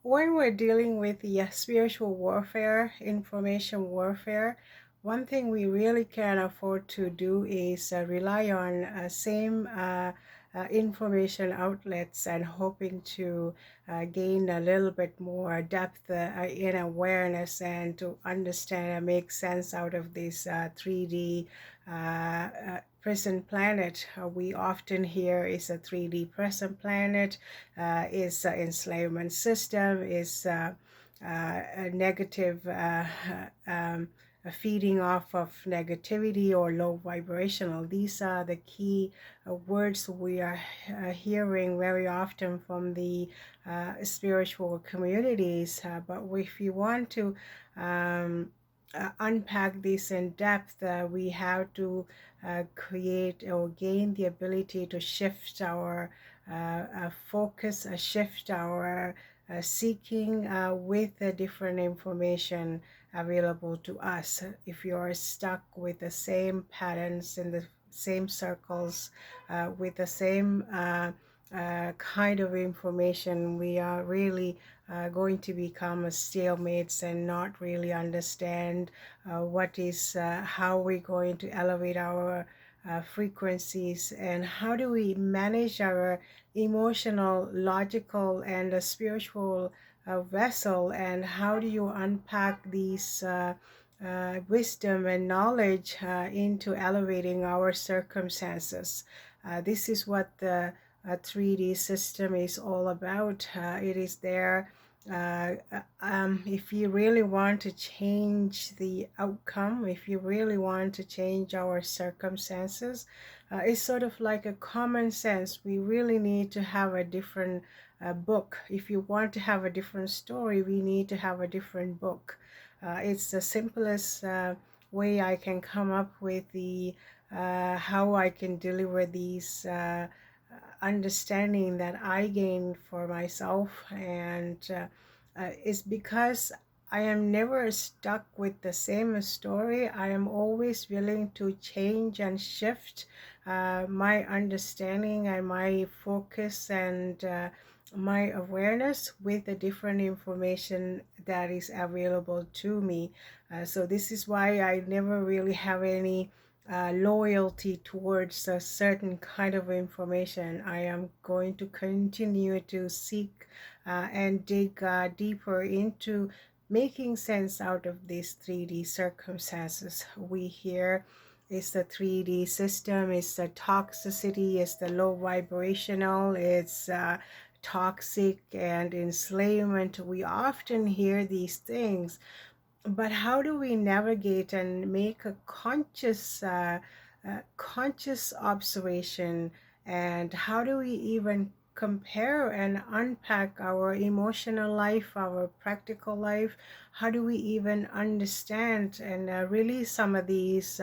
When we're dealing with the spiritual warfare, information warfare, one thing we really can't afford to do is rely on same information outlets and hoping to gain a little bit more depth in awareness and to understand and make sense out of this 3D prison planet. We often hear is a 3D prison planet, is enslavement system, is a negative a feeding off of negativity or low vibrational. These are the key words we are hearing very often from the spiritual communities. But if you want to unpack this in depth, we have to create or gain the ability to shift our focus, shift our seeking with the different information available to us. If you are stuck with the same patterns in the same circles, with the same kind of information, we are really going to become a stalemates and not really understand what is how we're going to elevate our frequencies, and how do we manage our emotional, logical, and spiritual vessel, and how do you unpack these wisdom and knowledge into elevating our circumstances. This is what the 3D system is all about. It is there if you really want to change the outcome, if you really want to change our circumstances, it's sort of like a common sense. We really need to have a different book. If you want to have a different story, we need to have a different book. It's the simplest way I can come up with the how I can deliver these understanding that I gained for myself, and it's because I am never stuck with the same story. I am always willing to change and shift my understanding and my focus and my awareness with the different information that is available to me. So this is why I never really have any loyalty towards a certain kind of information. I am going to continue to seek and dig deeper into making sense out of these 3D circumstances. We hear it's the 3D system, it's the toxicity, it's the low vibrational, it's toxic and enslavement. We often hear these things, but how do we navigate and make a conscious observation, and how do we even compare and unpack our emotional life, our practical life? How do we even understand and release some of these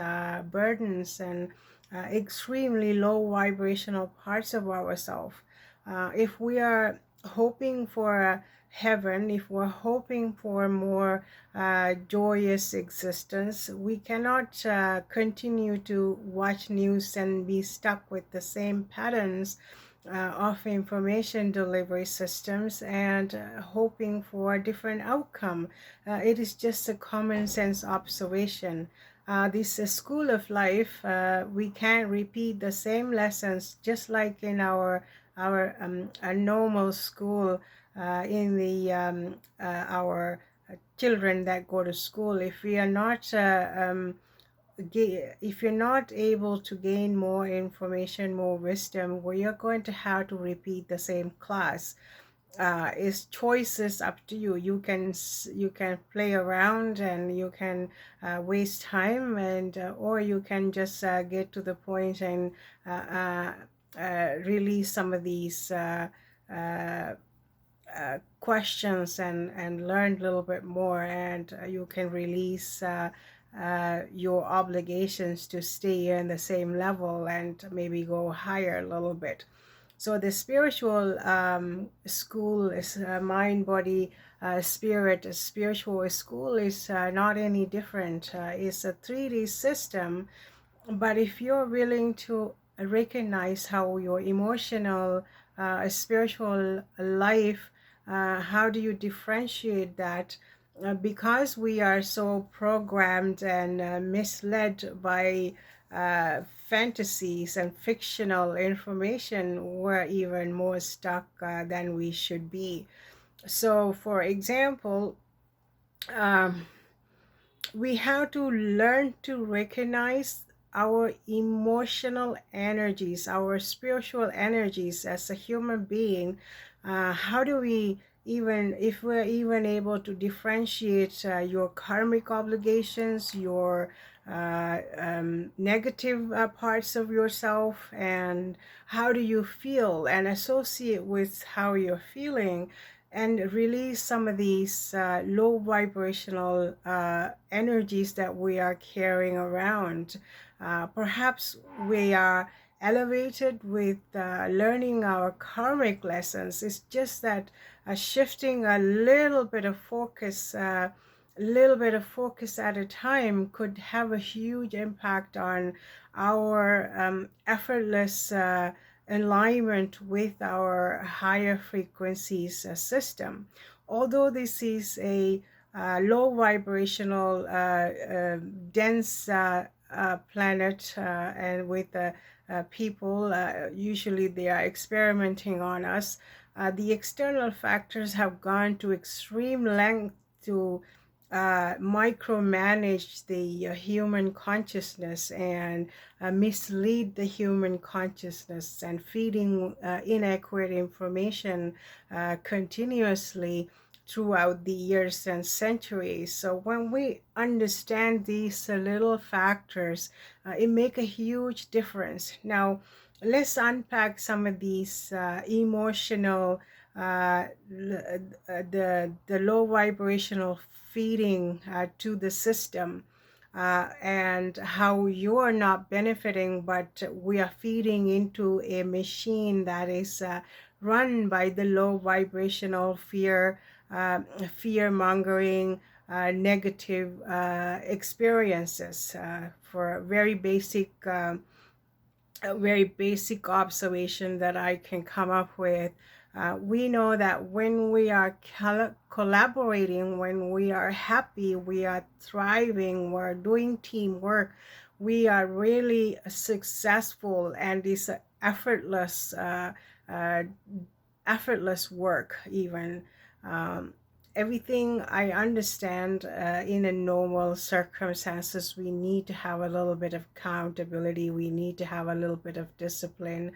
burdens and extremely low vibrational parts of ourselves? If we are hoping for heaven, if we're hoping for more joyous existence, we cannot continue to watch news and be stuck with the same patterns of information delivery systems and hoping for a different outcome. It is just a common sense observation. This school of life, we can't repeat the same lessons just like in our normal school, in the our children that go to school. If we are not if you're not able to gain more information, more wisdom, we are going to have to repeat the same class. It's choices up to you. You can play around and you can waste time, and or you can just get to the point and release some of these questions and learn a little bit more, and you can release your obligations to stay in the same level and maybe go higher a little bit. So the spiritual school is mind, body, spirit. A spiritual school is not any different. It's a 3D system, but if you're willing to recognize how your emotional, spiritual life How do you differentiate that? Because we are so programmed and misled by fantasies and fictional information, we're even more stuck than we should be. So, for example, um, we have to learn to recognize our emotional energies, our spiritual energies as a human being. How do we even, if we're even able to differentiate your karmic obligations, your negative parts of yourself, and how do you feel and associate with how you're feeling, and release some of these low vibrational energies that we are carrying around. Perhaps we are elevated with learning our karmic lessons. It's just that shifting a little bit of focus, at a time could have a huge impact on our effortless alignment with our higher frequencies system. Although this is a low vibrational, dense planet, and with people, usually they are experimenting on us. The external factors have gone to extreme length to micromanage the human consciousness and mislead the human consciousness, and feeding inaccurate information continuously throughout the years and centuries. So when we understand these little factors, it make a huge difference. Now, let's unpack some of these emotional, the low vibrational feeding to the system, and how you're not benefiting, but we are feeding into a machine that is run by the low vibrational fear mongering, negative experiences. For a very basic observation that I can come up with, we know that when we are collaborating, when we are happy, we are thriving, we're doing teamwork, we are really successful, and it's effortless, uh, effortless work even. Um, Everything I understand, in a normal circumstances, we need to have a little bit of accountability, we need to have a little bit of discipline,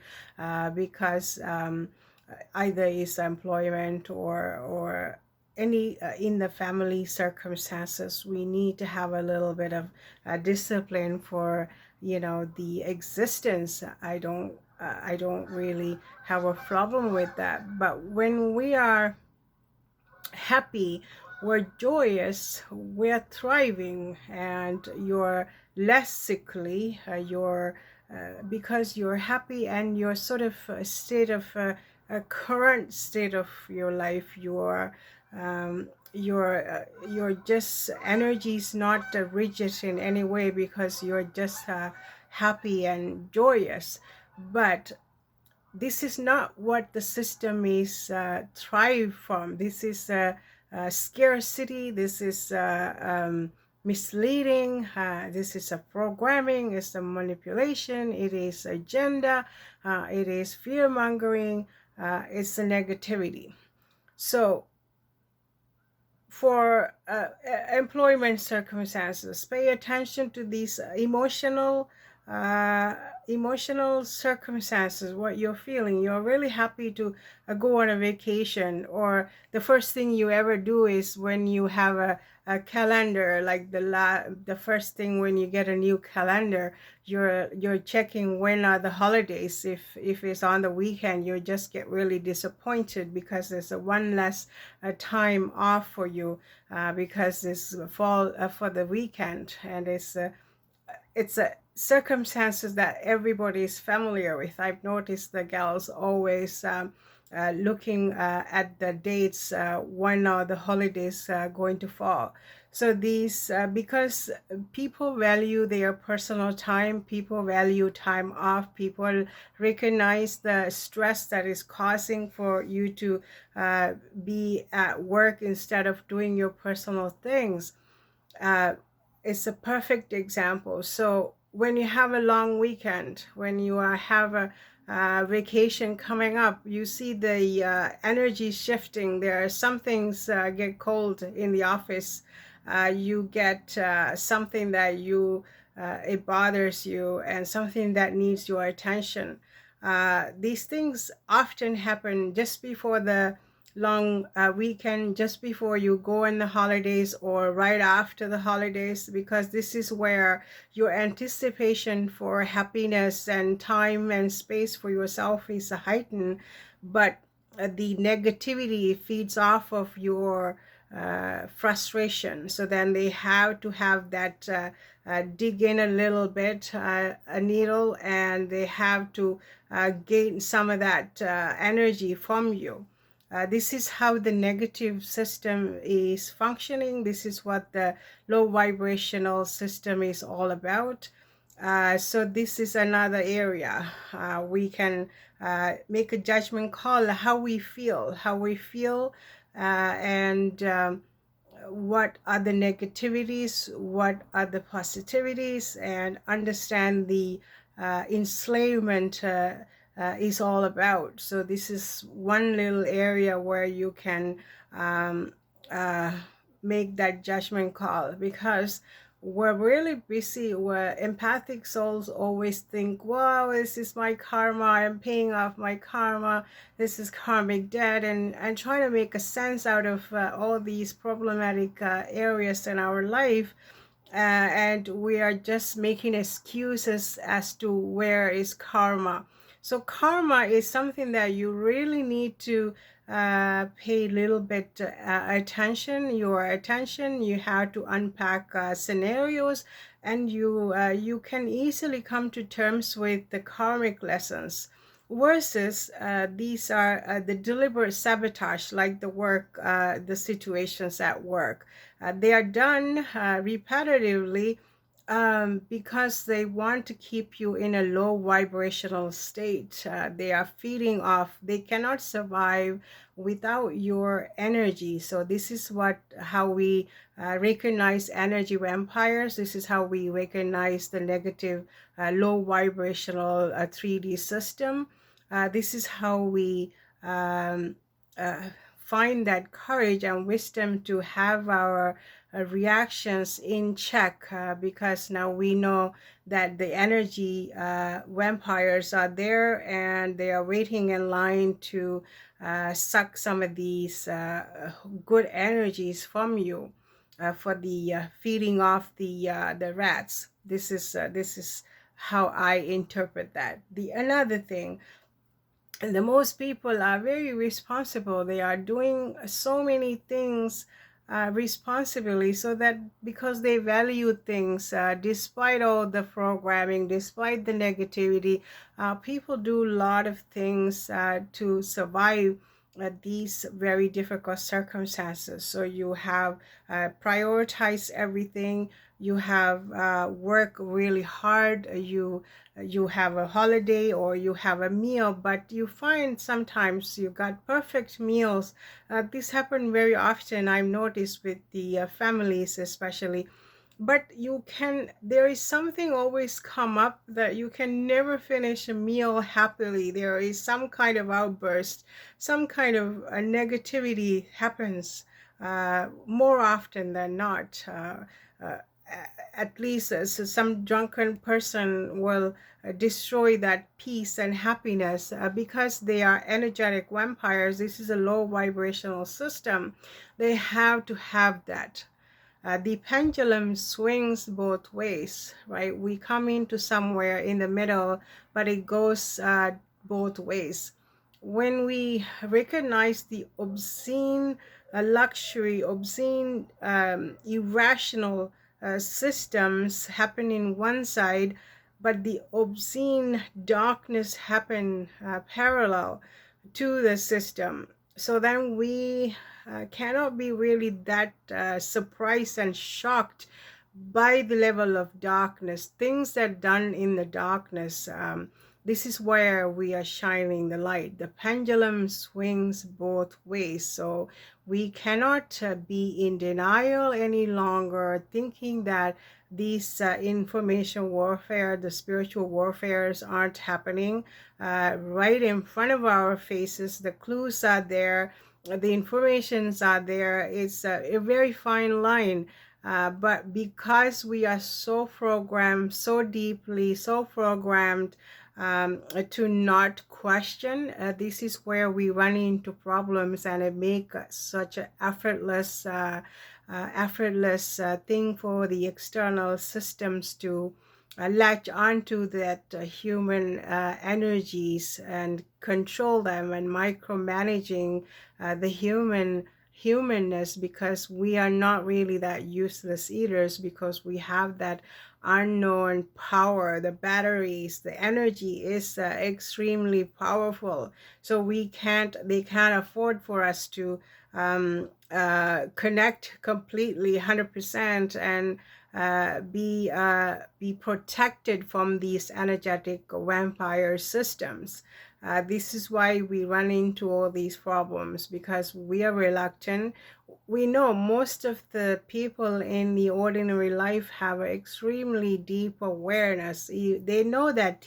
because either is employment or any in the family circumstances, we need to have a little bit of discipline for the existence. I don't really have a problem with that. But when we are happy, we're joyous, we're thriving, and you're less sickly, you're because you're happy, and you're sort of a state of a current state of your life, you're just energy is not rigid in any way, because you're just happy and joyous. But this is not what the system is thrive from. This is scarcity. This is misleading. This is a programming. It's a manipulation. It is agenda. It is fear mongering. It's a negativity. So for employment circumstances, pay attention to these uh, emotional circumstances, what you're feeling. You're really happy to go on a vacation, or the first thing you ever do is when you have a calendar, like the first thing when you get a new calendar, you're checking when are the holidays. If it's on the weekend, you just get really disappointed because there's a one less time off for you, because it's fall for the weekend, and it's a circumstances that everybody is familiar with. I've noticed the gals always looking at the dates when are the holidays going to fall. So these, because people value their personal time, people value time off, people recognize the stress that is causing for you to be at work instead of doing your personal things. uh, it's a perfect example. So when you have a long weekend, when you have a vacation coming up, you see the energy shifting. There are some things get cold in the office. You get something that you it bothers you, and something that needs your attention. These things often happen just before the long weekend, just before you go in the holidays or right after the holidays, because this is where your anticipation for happiness and time and space for yourself is heightened. But the negativity feeds off of your frustration. So then they have to have that dig in a little bit, a needle, and they have to gain some of that energy from you. This is how the negative system is functioning. This is what the low vibrational system is all about. So this is another area we can make a judgment call how we feel, and what are the negativities, what are the positivities, and understand the enslavement is all about. So this is one little area where you can um, uh, make that judgment call, because we're really busy. Where empathic souls always think, wow, this is my karma, I'm paying off my karma, this is karmic debt, and trying to make a sense out of all these problematic areas in our life. And we are just making excuses as to where is karma. So karma is something that you really need to pay a little bit attention. Your attention, you have to unpack scenarios, and you can easily come to terms with the karmic lessons. Versus these are the deliberate sabotage, like the work, the situations at work. They are done repetitively because they want to keep you in a low vibrational state. They are feeding off. They cannot survive without your energy. So this is how we recognize energy vampires. This is how we recognize the negative, low vibrational 3D system. This is how we um, uh, find that courage and wisdom to have our reactions in check, because now we know that the energy vampires are there, and they are waiting in line to suck some of these good energies from you for the feeding off the rats. This is how I interpret that. The another thing, the most people are very responsible. They are doing so many things responsibly, so that because they value things, despite all the programming, despite the negativity, people do a lot of things to survive these very difficult circumstances. So you have prioritize everything. You have work really hard. You have a holiday or you have a meal, but you find sometimes you got perfect meals. This happen very often, I've noticed, with the families especially. But there is something always come up that you can never finish a meal happily. There is some kind of outburst, some kind of negativity happens more often than not. Uh, at least so some drunken person will destroy that peace and happiness because they are energetic vampires. This is a low vibrational system. They have to have that. The pendulum swings both ways, right? We come into somewhere in the middle, but it goes both ways. When we recognize the obscene luxury, obscene irrational systems happen in one side, but the obscene darkness happen parallel. to the system. So then we cannot be really that surprised and shocked by the level of darkness, things that are done in the darkness. This is where we are shining the light. The pendulum swings both ways. So we cannot be in denial any longer, thinking that these information warfare, the spiritual warfares aren't happening right in front of our faces. The clues are there, the informations are there. It's a very fine line. But because we are so programmed, so deeply, so programmed to not question, this is where we run into problems, and it makes such an effortless thing for the external systems to latch onto that human energies and control them, and micromanaging the humanness, because we are not really that useless eaters, because we have that unknown power. The batteries, the energy is extremely powerful, so they can't afford for us to connect completely 100% and be protected from these energetic vampire systems. This is why we run into all these problems, because we are reluctant. We know most of the people in the ordinary life have an extremely deep awareness. They know that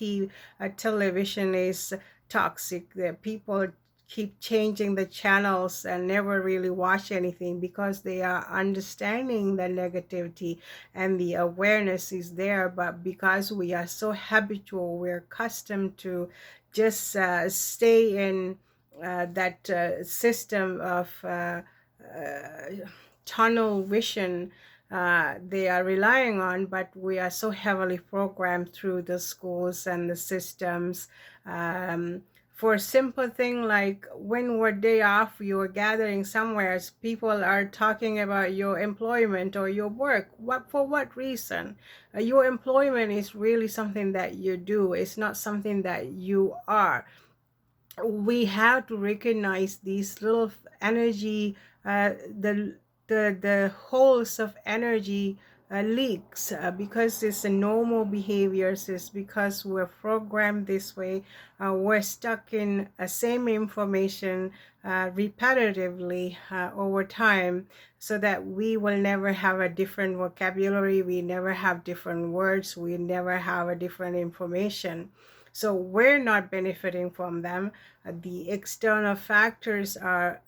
television is toxic. That people keep changing the channels and never really watch anything, because they are understanding the negativity and the awareness is there. But because we are so habitual, we're accustomed to just stay in that system of tunnel vision they are relying on. But we are so heavily programmed through the schools and the systems, for a simple thing like when we're day off, you're gathering somewhere, people are talking about your employment or your work. For what reason? Your employment is really something that you do, it's not something that you are. We have to recognize these little energy, the the holes of energy leaks, because it's a normal behaviors. It's because we're programmed this way. We're stuck in same information repetitively over time, so that we will never have a different vocabulary, we never have different words, we never have a different information. So we're not benefiting from them. The external factors are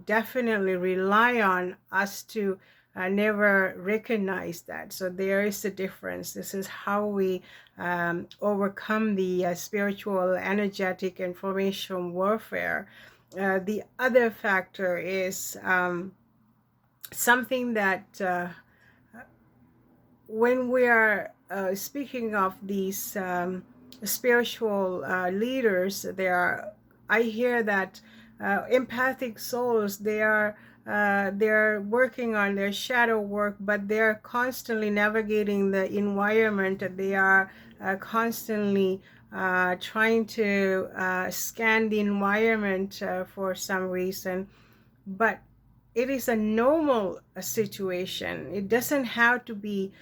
definitely rely on us to never recognize that. So there is a difference. This is how we overcome the spiritual, energetic information warfare. The other factor is something that when we are speaking of these spiritual leaders, there are, I hear that empathic souls, they're working on their shadow work, but they're constantly navigating the environment. They are constantly trying to scan the environment for some reason. But it is a normal situation. It doesn't have to be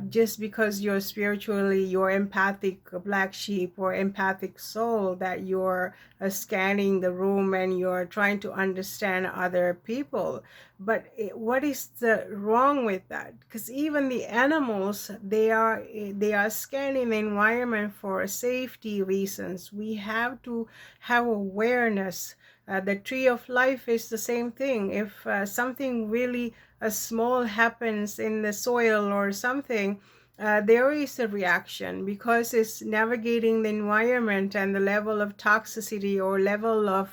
just because you're spiritually, you're empathic black sheep or empathic soul, that you're scanning the room and you're trying to understand other people. But what is the wrong with that? Because even the animals, they are scanning the environment for safety reasons. We have to have awareness. The tree of life is the same thing. If something really small happens in the soil or something, there is a reaction, because it's navigating the environment and the level of toxicity or level of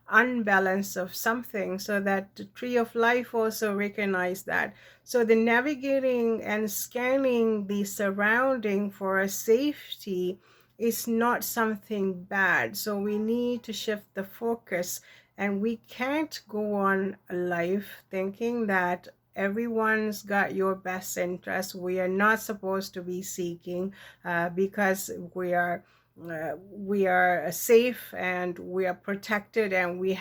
unbalance of something, so that the tree of life also recognize that. So the navigating and scanning the surrounding for a safety is not something bad. So we need to shift the focus, and we can't go on life thinking that everyone's got your best interest. We are not supposed to be seeking because we are we are safe and we are protected and we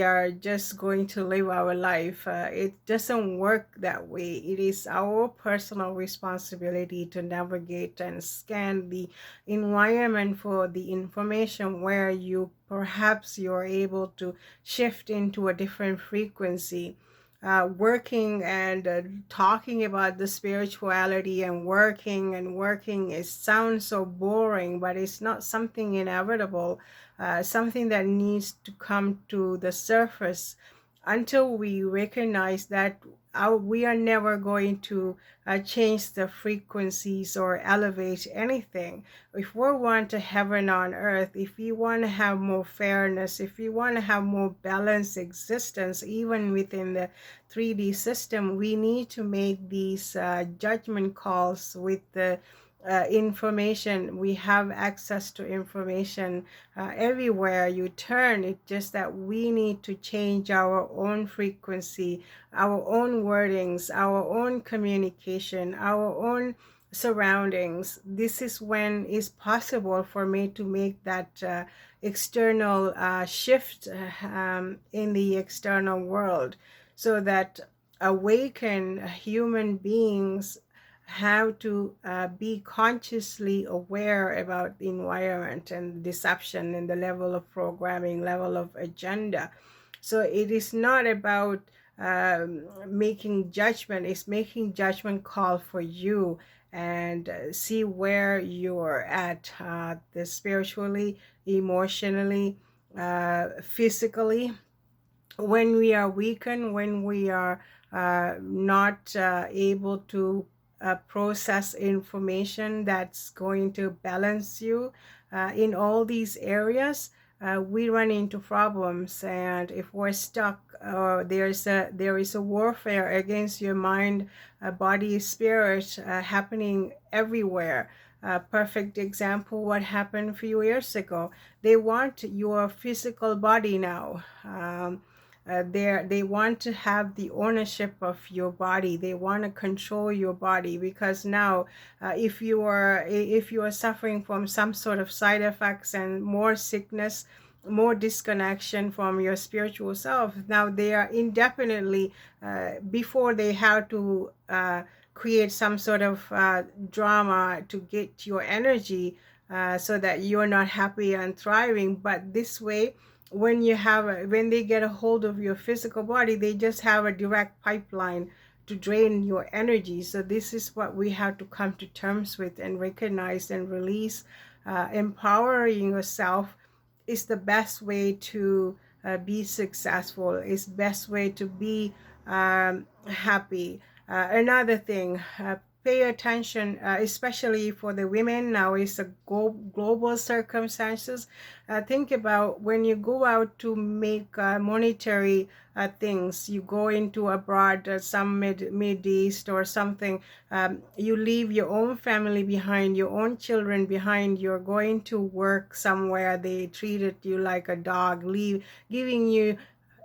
are just going to live our life. It doesn't work that way. It is our personal responsibility to navigate and scan the environment for the information where you're able to shift into a different frequency. Working and talking about the spirituality and working, it sounds so boring, but it's not something inevitable, something that needs to come to the surface until we recognize that we are never going to change the frequencies or elevate anything. If we want a heaven on earth, if we want to have more fairness, if we want to have more balanced existence, even within the 3D system, we need to make these judgment calls with the information. We have access to information everywhere you turn. It's just that we need to change our own frequency, our own wordings, our own communication, our own surroundings. This is when it's possible for me to make that external shift in the external world, so that awakened human beings have to be consciously aware about the environment and deception and the level of programming, level of agenda. So it is not about making judgment, it's making judgment call for you, and see where you're at, the spiritually, emotionally, physically. When we are weakened, when we are not able to process information that's going to balance you in all these areas, we run into problems. And if we're stuck, there is a warfare against your mind, body, spirit happening everywhere. Perfect example, what happened a few years ago. They want your physical body now. They want to have the ownership of your body. They want to control your body, because now if you are suffering from some sort of side effects and more sickness, more disconnection from your spiritual self, now they are indefinitely, before they have to create some sort of drama to get your energy, so that you're not happy and thriving. But this way, when they get a hold of your physical body, they just have a direct pipeline to drain your energy. So this is what we have to come to terms with and recognize and release. Empowering yourself is the best way to be successful, is best way to be happy. Another thing, pay attention, especially for the women. Now is a global circumstances. Think about when you go out to make monetary things. You go into abroad, some mid east or something. You leave your own family behind, your own children behind. You're going to work somewhere. They treated you like a dog, giving you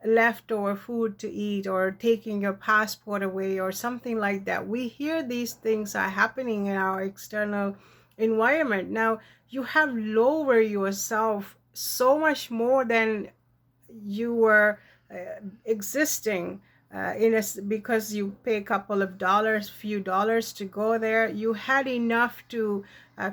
leftover food to eat, or taking your passport away, or something like that. We hear these things are happening in our external environment. Now you have lowered yourself so much more than you were existing, because you pay a couple of dollars, few dollars to go there. You had enough to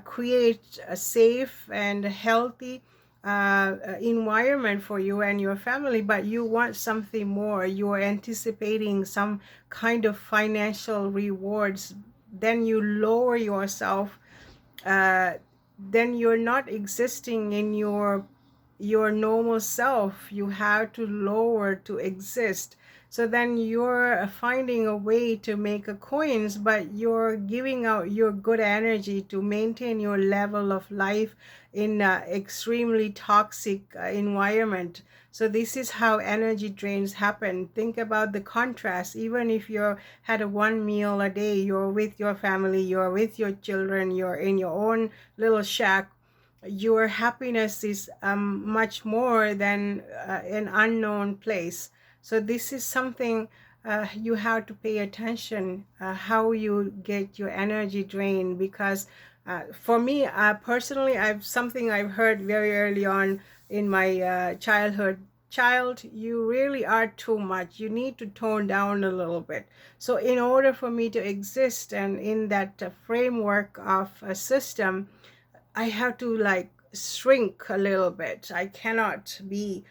create a safe and healthy environment for you and your family, but you want something more. You are anticipating some kind of financial rewards. Then you lower yourself, uh, then you're not existing in your normal self. You have to lower to exist. So then you're finding a way to make a coins, but you're giving out your good energy to maintain your level of life in an extremely toxic environment. So this is how energy drains happen. Think about the contrast. Even if you had a one meal a day, you're with your family, you're with your children, you're in your own little shack, your happiness is much more than an unknown place. So this is something you have to pay attention, how you get your energy drained, because For me, personally, I've something I've heard very early on in my childhood. Child, you really are too much. You need to tone down a little bit. So, in order for me to exist and in that framework of a system, I have to like shrink a little bit. I cannot be,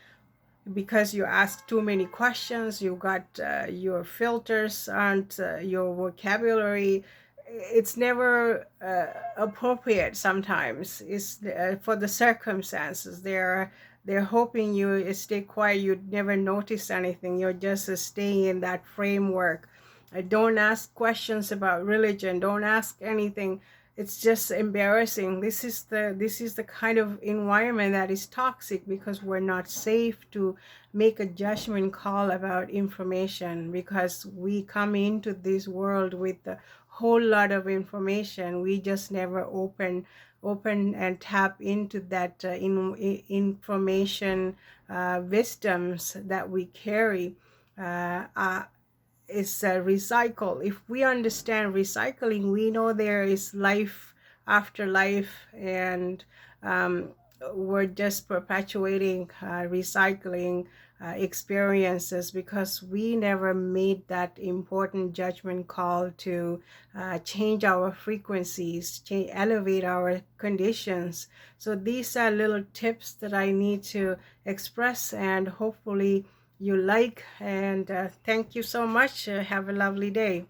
because you ask too many questions, you got your filters and your vocabulary, it's never appropriate. Sometimes it's for the circumstances. They're hoping you stay quiet, you never notice anything, you're just staying in that framework. Don't ask questions about religion, don't ask anything. It's just embarrassing. This is the kind of environment that is toxic, because we're not safe to make a judgment call about information, because we come into this world with a whole lot of information. We just never open and tap into that information wisdoms that we carry. uh, uh, is recycle. If we understand recycling, we know there is life after life, and um, we're just perpetuating recycling experiences, because we never made that important judgment call to change our frequencies, elevate our conditions. So these are little tips that I need to express, and hopefully you like. And thank you so much. Have a lovely day.